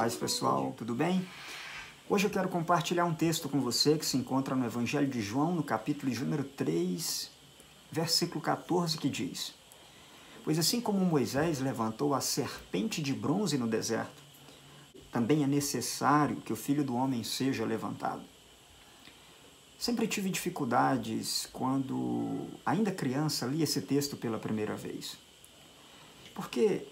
Paz, pessoal, tudo bem? Hoje eu quero compartilhar um texto com você que se encontra no Evangelho de João, no capítulo de número 3, versículo 14, que diz: Pois assim como Moisés levantou a serpente de bronze no deserto, também é necessário que o Filho do Homem seja levantado. Sempre tive dificuldades quando, ainda criança, li esse texto pela primeira vez. Porque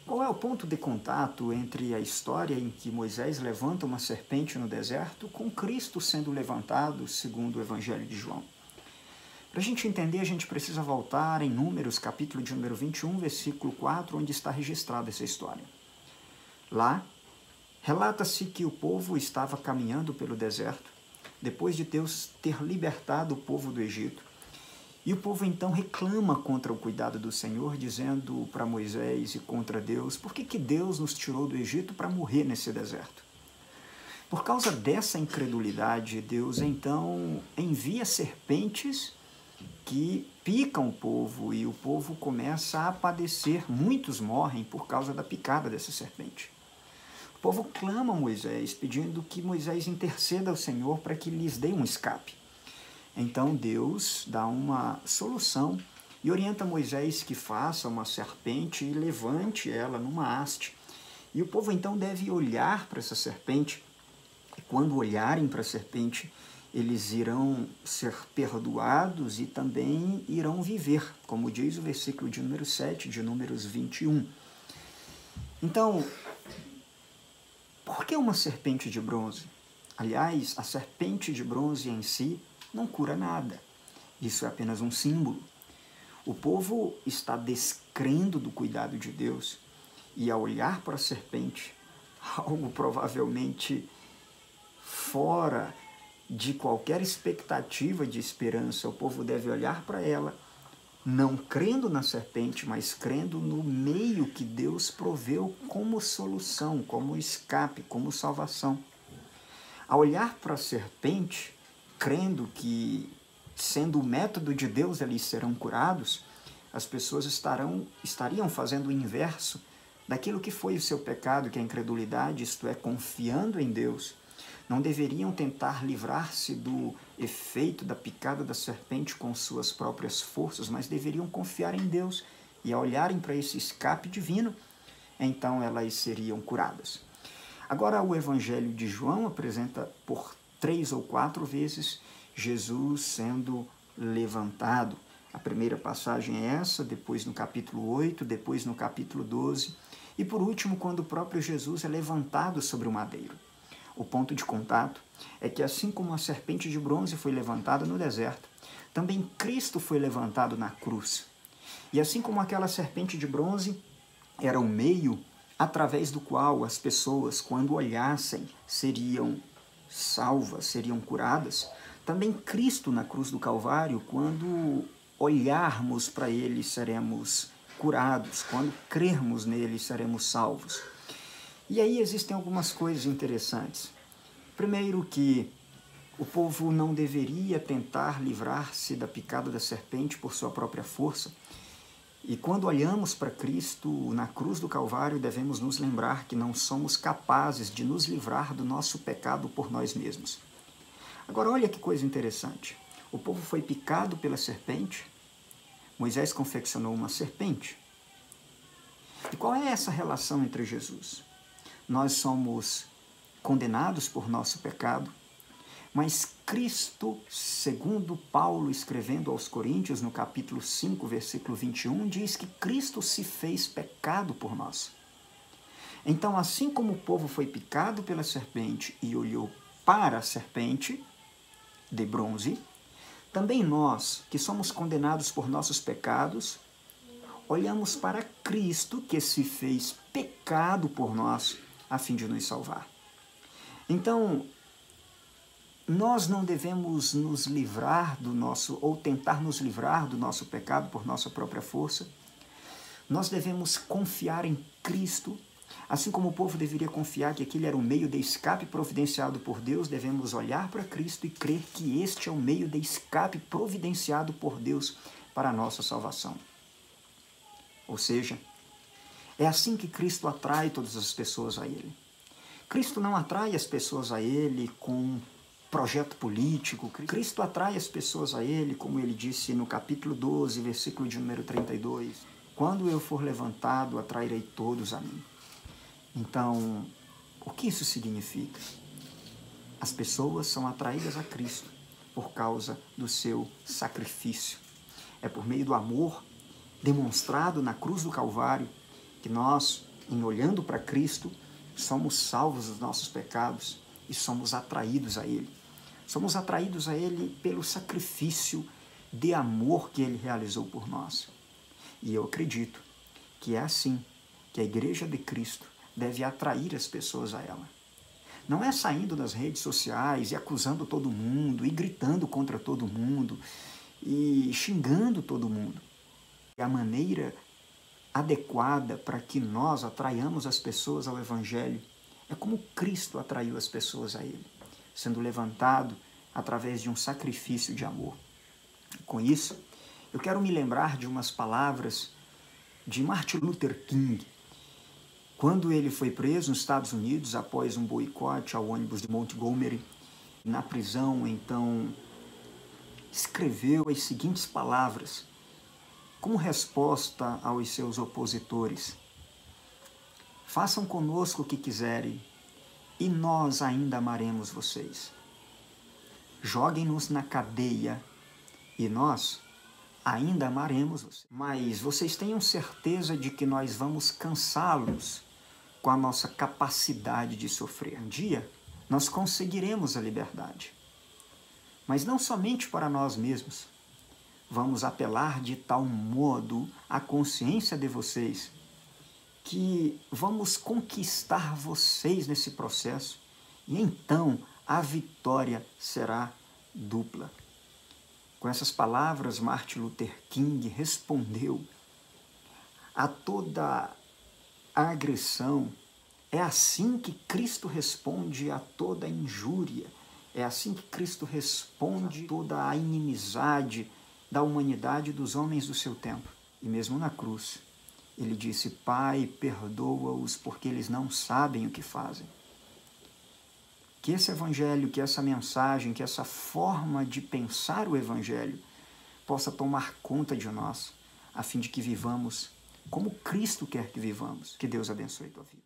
qual é o ponto de contato entre a história em que Moisés levanta uma serpente no deserto com Cristo sendo levantado, segundo o Evangelho de João? Para a gente entender, a gente precisa voltar em Números, capítulo de número 21, versículo 4, onde está registrada essa história. Lá, relata-se que o povo estava caminhando pelo deserto, depois de Deus ter libertado o povo do Egito. E o povo então reclama contra o cuidado do Senhor, dizendo para Moisés e contra Deus: por que Deus nos tirou do Egito para morrer nesse deserto? Por causa dessa incredulidade, Deus então envia serpentes que picam o povo e o povo começa a padecer. Muitos morrem por causa da picada dessa serpente. O povo clama a Moisés, pedindo que Moisés interceda ao Senhor para que lhes dê um escape. Então Deus dá uma solução e orienta Moisés que faça uma serpente e levante ela numa haste. E o povo então deve olhar para essa serpente, e quando olharem para a serpente, eles irão ser perdoados e também irão viver, como diz o versículo de número 7 de Números 21. Então, por que uma serpente de bronze? Aliás, a serpente de bronze em si não cura nada. Isso é apenas um símbolo. O povo está descrendo do cuidado de Deus e, ao olhar para a serpente, algo provavelmente fora de qualquer expectativa de esperança, o povo deve olhar para ela, não crendo na serpente, mas crendo no meio que Deus proveu como solução, como escape, como salvação. Ao olhar para a serpente, crendo que, sendo o método de Deus, eles serão curados, as pessoas estariam fazendo o inverso daquilo que foi o seu pecado, que é a incredulidade, isto é, confiando em Deus. Não deveriam tentar livrar-se do efeito da picada da serpente com suas próprias forças, mas deveriam confiar em Deus e, ao olharem para esse escape divino, então elas seriam curadas. Agora, o Evangelho de João apresenta por 3 ou 4 vezes Jesus sendo levantado. A primeira passagem é essa, depois no capítulo 8, depois no capítulo 12, e por último, quando o próprio Jesus é levantado sobre o madeiro. O ponto de contato é que, assim como a serpente de bronze foi levantada no deserto, também Cristo foi levantado na cruz. E assim como aquela serpente de bronze era o meio através do qual as pessoas, quando olhassem, seriam salvas, seriam curadas, também Cristo na cruz do Calvário, quando olharmos para Ele, seremos curados, quando crermos nele, seremos salvos. E aí existem algumas coisas interessantes. Primeiro, que o povo não deveria tentar livrar-se da picada da serpente por sua própria força. E quando olhamos para Cristo na cruz do Calvário, devemos nos lembrar que não somos capazes de nos livrar do nosso pecado por nós mesmos. Agora, olha que coisa interessante. O povo foi picado pela serpente, Moisés confeccionou uma serpente. E qual é essa relação entre Jesus? Nós somos condenados por nosso pecado, mas Cristo, segundo Paulo escrevendo aos Coríntios, no capítulo 5, versículo 21, diz que Cristo se fez pecado por nós. Então, assim como o povo foi picado pela serpente e olhou para a serpente de bronze, também nós, que somos condenados por nossos pecados, olhamos para Cristo, que se fez pecado por nós, a fim de nos salvar. Então, nós não devemos nos livrar do nosso, ou tentar nos livrar do nosso pecado por nossa própria força. Nós devemos confiar em Cristo, assim como o povo deveria confiar que aquele era o meio de escape providenciado por Deus. Devemos olhar para Cristo e crer que este é o meio de escape providenciado por Deus para a nossa salvação. Ou seja, é assim que Cristo atrai todas as pessoas a Ele. Cristo não atrai as pessoas a Ele com um projeto político. Cristo atrai as pessoas a Ele, como Ele disse no capítulo 12, versículo de número 32. Quando eu for levantado, atrairei todos a mim. Então, o que isso significa? As pessoas são atraídas a Cristo por causa do seu sacrifício. É por meio do amor demonstrado na cruz do Calvário que nós, em olhando para Cristo, somos salvos dos nossos pecados e somos atraídos a Ele. Somos atraídos a Ele pelo sacrifício de amor que Ele realizou por nós. E eu acredito que é assim que a Igreja de Cristo deve atrair as pessoas a ela. Não é saindo das redes sociais e acusando todo mundo, e gritando contra todo mundo, e xingando todo mundo. É a maneira adequada para que nós atraiamos as pessoas ao Evangelho. É como Cristo atraiu as pessoas a Ele, sendo levantado através de um sacrifício de amor. Com isso, eu quero me lembrar de umas palavras de Martin Luther King, quando ele foi preso nos Estados Unidos após um boicote ao ônibus de Montgomery. Na prisão, então, escreveu as seguintes palavras como resposta aos seus opositores: façam conosco o que quiserem, e nós ainda amaremos vocês. Joguem-nos na cadeia, e nós ainda amaremos vocês. Mas vocês tenham certeza de que nós vamos cansá-los com a nossa capacidade de sofrer. Um dia, nós conseguiremos a liberdade. Mas não somente para nós mesmos. Vamos apelar de tal modo à consciência de vocês que vamos conquistar vocês nesse processo e então a vitória será dupla. Com essas palavras, Martin Luther King respondeu a toda a agressão. É assim que Cristo responde a toda injúria. É assim que Cristo responde a toda a inimizade da humanidade e dos homens do seu tempo. E mesmo na cruz, ele disse: Pai, perdoa-os porque eles não sabem o que fazem. Que esse Evangelho, que essa mensagem, que essa forma de pensar o Evangelho possa tomar conta de nós, a fim de que vivamos como Cristo quer que vivamos. Que Deus abençoe a tua vida.